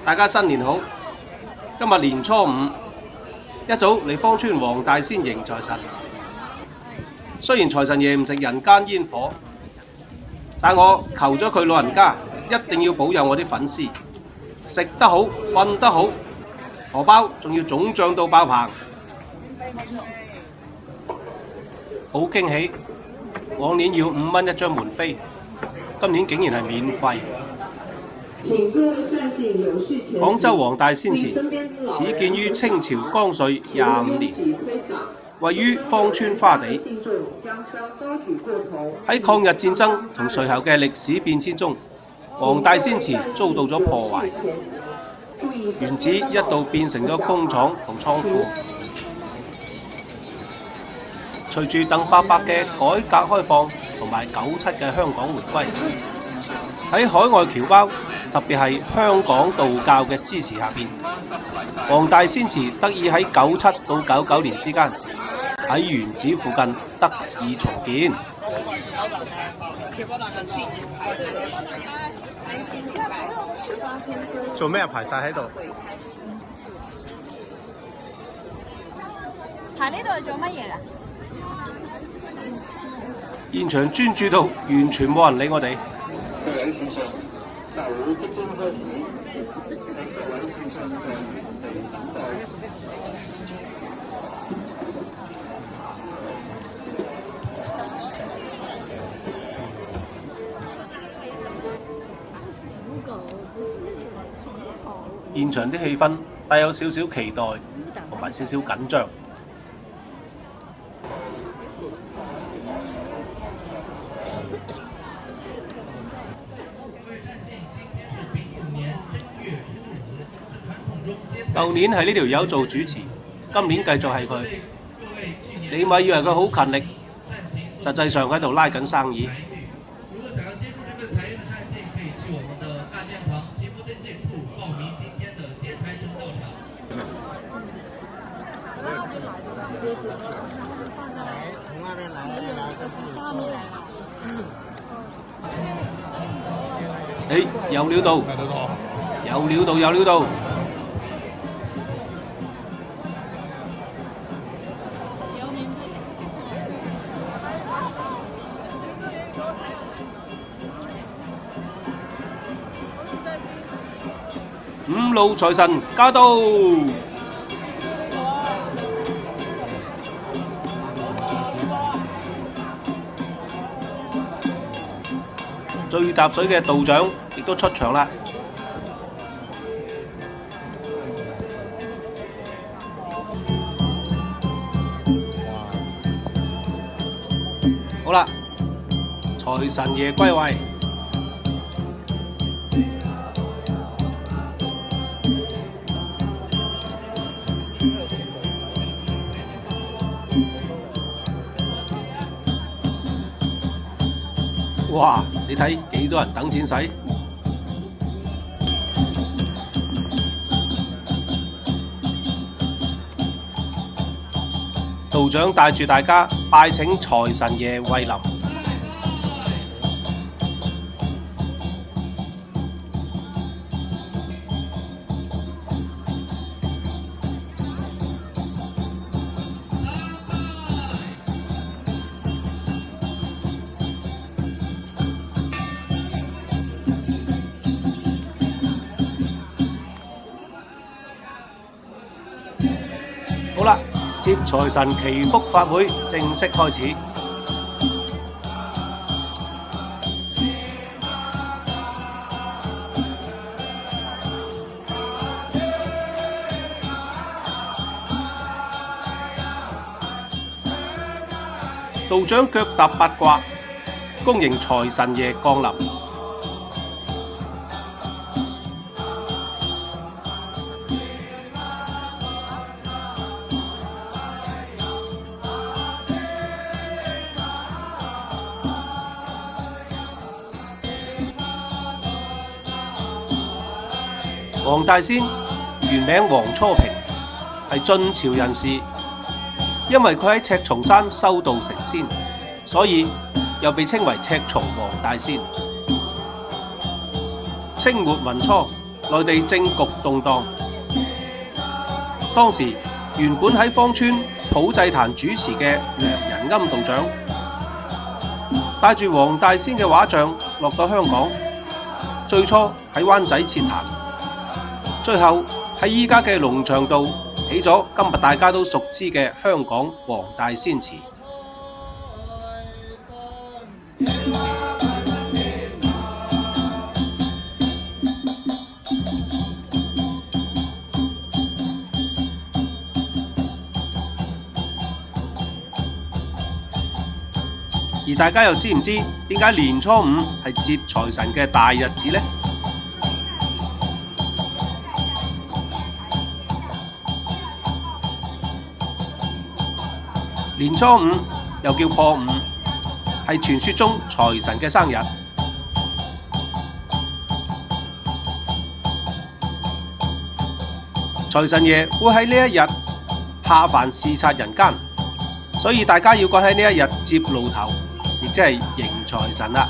大家新年好！今日年初五，一早嚟芳村黃大仙迎財神。雖然財神爺唔食人間煙火，但我求咗佢老人家一定要保佑我啲粉絲食得好、瞓得好，荷包仲要腫脹到爆棚。好驚喜！往年要5蚊一張門飛，今年竟然係免費。廣州黃大仙祠始建於清朝光緒25年，位於芳村花地。喺抗日戰爭同隨後嘅歷史變遷中，黃大仙祠遭到咗破壞，原址一度變成咗工廠同倉庫。隨住鄧伯伯嘅改革開放同埋97嘅香港回歸，喺海外僑胞特別係香港道教嘅支持下邊，黃大仙祠得以喺97到99年之間喺原址附近得以重建。做咩排晒喺度？排呢度係做乜嘢㗎？現場專注到完全冇人理我哋。現場啲氣氛帶有少少期待同埋少少緊張。舊年係呢條友做主持，今年繼續係佢。你咪以為佢好勤力，實際上喺度拉緊生意。有料到，有料到，有料到。5路財神駕到！最搭水嘅道長亦都出場啦！好啦，財神爺歸位。哇！你睇幾多人等錢使？道長帶住大家拜請財神爺蒞臨。好啦，接財神祈福法會正式開始。道長腳踏八卦，恭迎財神爺降臨。黃大仙原名黃初平，係晉朝人士，因為佢喺赤松山修道成仙，所以又被稱為赤松黃大仙。清末民初，內地政局動盪。當時原本喺芳村普濟壇主持嘅梁仁庵道長，帶住黃大仙嘅畫像落到香港，最初喺灣仔設壇，最後喺依家嘅龍翔道起咗今日大家都熟知嘅香港黃大仙祠。而大家又知唔知點解年初五係接財神嘅大日子呢？年初五又叫破五，係傳說中財神嘅生日。財神爺會喺呢一日下凡視察人間，所以大家要趕喺呢一日接路頭，亦即係迎財神啦。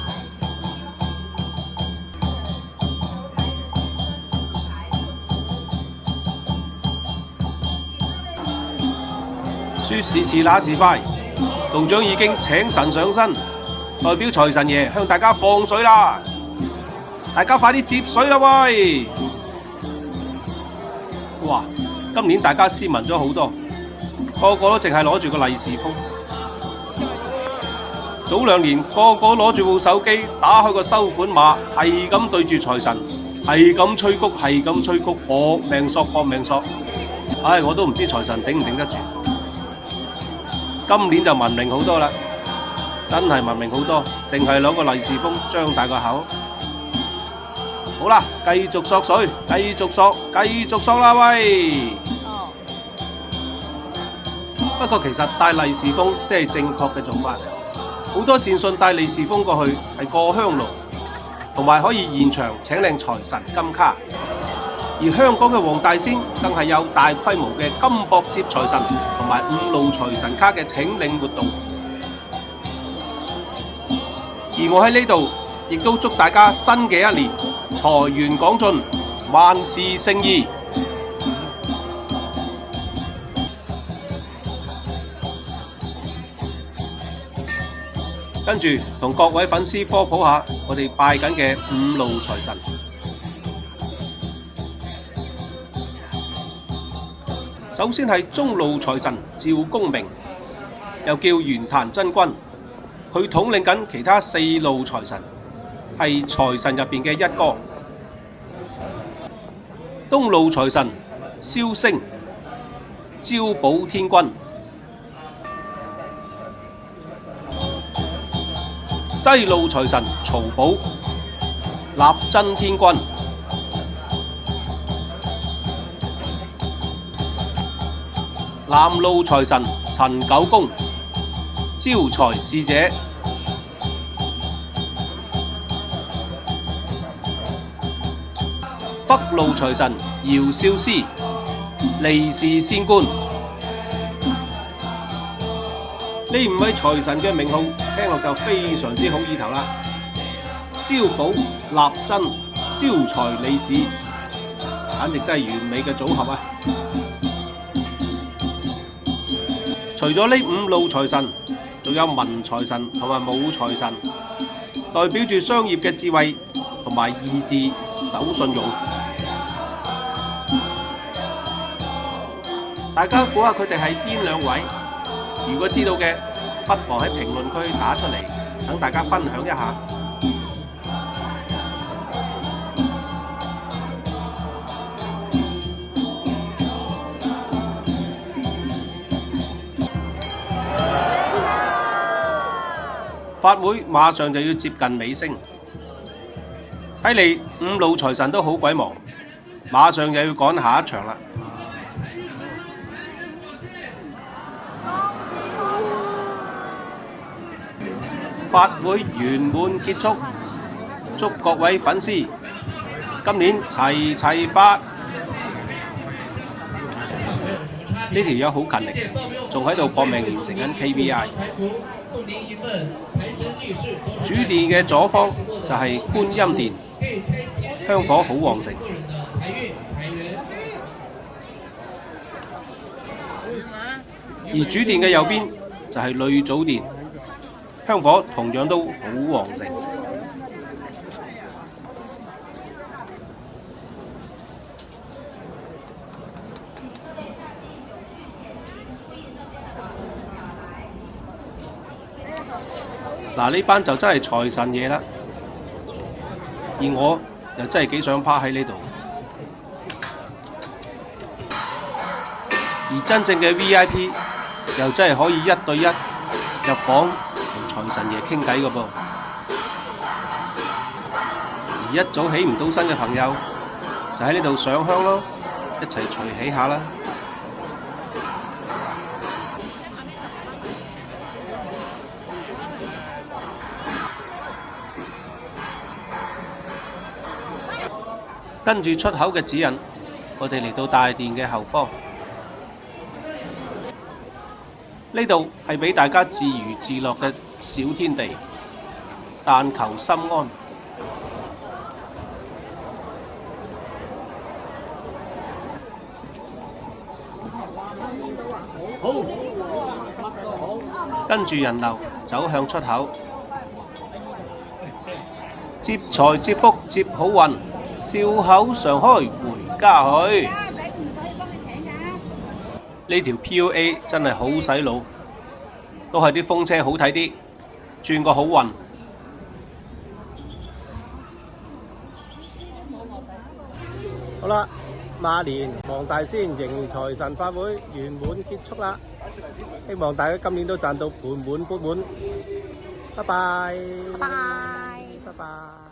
說時遲那時快，道長已經請神上身，代表財神爺向大家放水啦！大家快啲接水啦喂！哇！今年大家斯文咗好多，個個都淨係攞住個利是封。早2年個個攞住部手機，打開個收款碼，係咁對住財神，係咁吹谷，係咁吹谷，搏命索搏命索。唉，我都唔知財神頂唔頂得住。今年就文明好多啦，真係文明好多，淨係攞個利是封張大個口。好啦，繼續索水，繼續索，繼續索啦喂！不過其實帶利是封先係正確嘅做法。好多善信帶利是封過去係過香爐，同埋可以現場請領財神金卡。而香港嘅黃大仙更係有大規模嘅金箔接財神同埋5路財神卡嘅請領活動。而我喺呢度亦都祝大家新嘅一年財源廣進，萬事勝意。跟住同各位粉絲科普下我哋拜緊嘅5路財神。首先係中路財神趙公明，又叫玄壇真君，佢統領緊其他4路財神，係財神入邊嘅一哥。東路財神蕭星，招寶天君。西路財神曹寶，立真天君。南路財神陳九公，招財使者。北路財神姚少司，利是仙官。呢5位財神嘅名號聽落就非常之好意頭啦，招寶、立真、招財利是，簡直真係完美嘅組合啊！除咗呢5路財神，仲有文財神同埋武財神，代表住商業嘅智慧同埋意志、守信用。大家估下佢哋係邊2位？如果知道嘅，不妨喺評論區打出嚟，等大家分享一下。法會馬上就要接近尾聲，睇嚟5路財神都好鬼忙，馬上又要趕下一場啦。法會圓滿結束，祝各位粉絲今年齊齊發。呢條友好勤力，仲喺度搏命完成緊 KPI。主殿嘅左方就係觀音殿，香火好旺盛。而主殿嘅右邊就係女祖殿，香火同樣都好旺盛。嗱，呢班就真係財神爺啦，而我又真係幾想趴喺呢度。而真正嘅 VIP 又真係可以1對1入房同財神爺傾偈㗎噃。而一早起唔到身嘅朋友，就喺呢度上香咯，一齊隨喜下啦。跟住出口嘅指引，我哋嚟到大殿嘅後方。呢度係俾大家自娛自樂嘅小天地，但求心安。跟住人流走向出口，接財接福接好運，笑口常開回家去。呢條 PUA 真係好洗腦，都係啲風車好睇啲，轉個好運。好啦，馬年黃大仙迎財神法會圓滿結束啦，希望大家今年都賺到盆滿缽滿。拜拜。拜拜。拜拜。